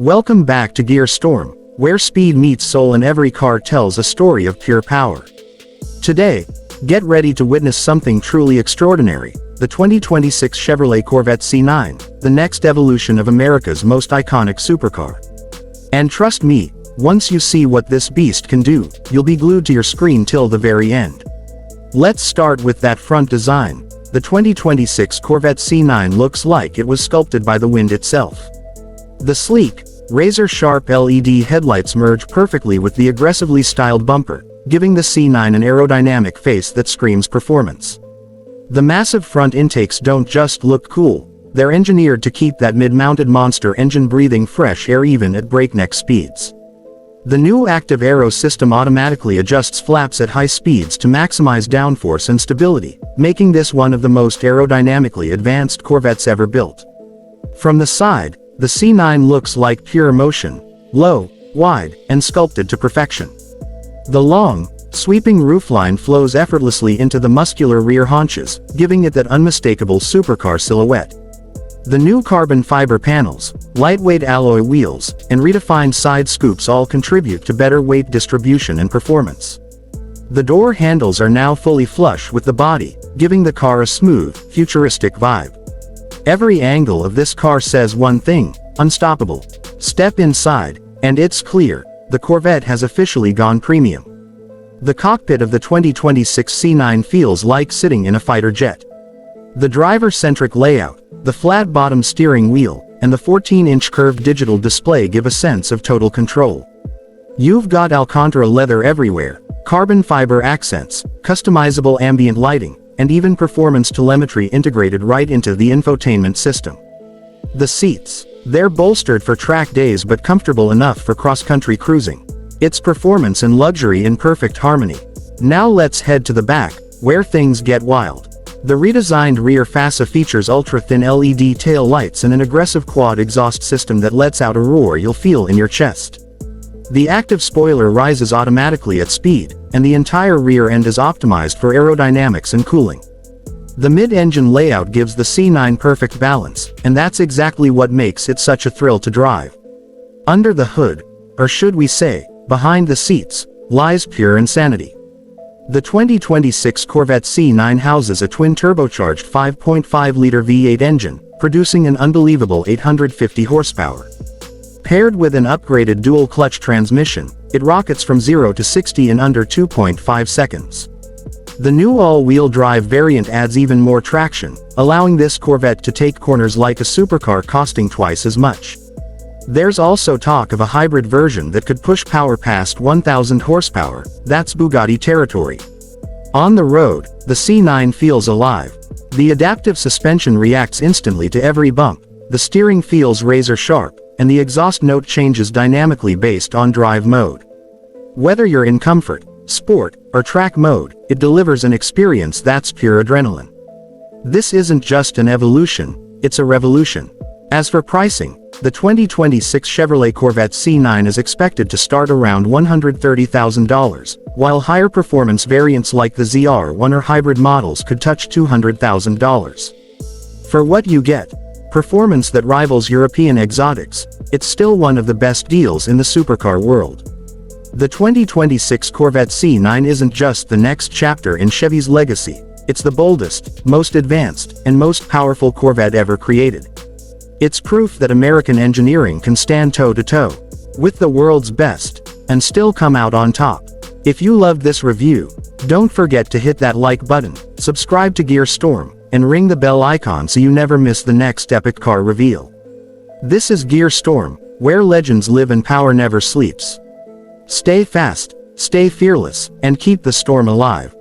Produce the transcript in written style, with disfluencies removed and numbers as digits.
Welcome back to Gearstorm, where speed meets soul and every car tells a story of pure power. Today, get ready to witness something truly extraordinary, the 2026 Chevrolet Corvette C9, the next evolution of America's most iconic supercar. And trust me, once you see what this beast can do, you'll be glued to your screen till the very end. Let's start with that front design. The 2026 Corvette C9 looks like it was sculpted by the wind itself. The sleek, razor-sharp LED headlights merge perfectly with the aggressively styled bumper, giving the C9 an aerodynamic face that screams performance. The massive front intakes don't just look cool, they're engineered to keep that mid-mounted monster engine breathing fresh air even at breakneck speeds. The new active aero system automatically adjusts flaps at high speeds to maximize downforce and stability, making this one of the most aerodynamically advanced Corvettes ever built. From the side, the C9 looks like pure motion, low, wide, and sculpted to perfection. The long, sweeping roofline flows effortlessly into the muscular rear haunches, giving it that unmistakable supercar silhouette. The new carbon fiber panels, lightweight alloy wheels, and redefined side scoops all contribute to better weight distribution and performance. The door handles are now fully flush with the body, giving the car a smooth, futuristic vibe. Every angle of this car says one thing: unstoppable. Step inside, and it's clear, the Corvette has officially gone premium. The cockpit of the 2026 C9 feels like sitting in a fighter jet. The driver-centric layout, the flat-bottom steering wheel, and the 14-inch curved digital display give a sense of total control. You've got Alcantara leather everywhere, carbon fiber accents, customizable ambient lighting, and even performance telemetry integrated right into the infotainment system. The seats, they're bolstered for track days but comfortable enough for cross-country cruising. It's performance and luxury in perfect harmony. Now let's head to the back, where things get wild. The redesigned rear fascia features ultra-thin LED tail lights and an aggressive quad exhaust system that lets out a roar you'll feel in your chest. The active spoiler rises automatically at speed, and the entire rear end is optimized for aerodynamics and cooling. The mid-engine layout gives the C9 perfect balance, and that's exactly what makes it such a thrill to drive. Under the hood, or should we say, behind the seats, lies pure insanity. The 2026 Corvette C9 houses a twin-turbocharged 5.5-liter V8 engine, producing an unbelievable 850 horsepower. Paired with an upgraded dual-clutch transmission, it rockets from 0 to 60 in under 2.5 seconds. The new all-wheel drive variant adds even more traction, allowing this Corvette to take corners like a supercar costing twice as much. There's also talk of a hybrid version that could push power past 1,000 horsepower, that's Bugatti territory. On the road, the C9 feels alive. The adaptive suspension reacts instantly to every bump, the steering feels razor-sharp, and the exhaust note changes dynamically based on drive mode. Whether you're in comfort, sport, or track mode, it delivers an experience that's pure adrenaline. This isn't just an evolution, it's a revolution. As for pricing, the 2026 Chevrolet Corvette C9 is expected to start around $130,000, while higher performance variants like the ZR1 or hybrid models could touch $200,000. For what you get, performance that rivals European exotics, it's still one of the best deals in the supercar world. The 2026 Corvette C9 isn't just the next chapter in Chevy's legacy, it's the boldest, most advanced, and most powerful Corvette ever created. It's proof that American engineering can stand toe-to-toe with the world's best, and still come out on top. If you loved this review, don't forget to hit that like button, subscribe to Gearstorm, and ring the bell icon so you never miss the next epic car reveal. This is Gearstorm, where legends live and power never sleeps. Stay fast, stay fearless, and keep the storm alive.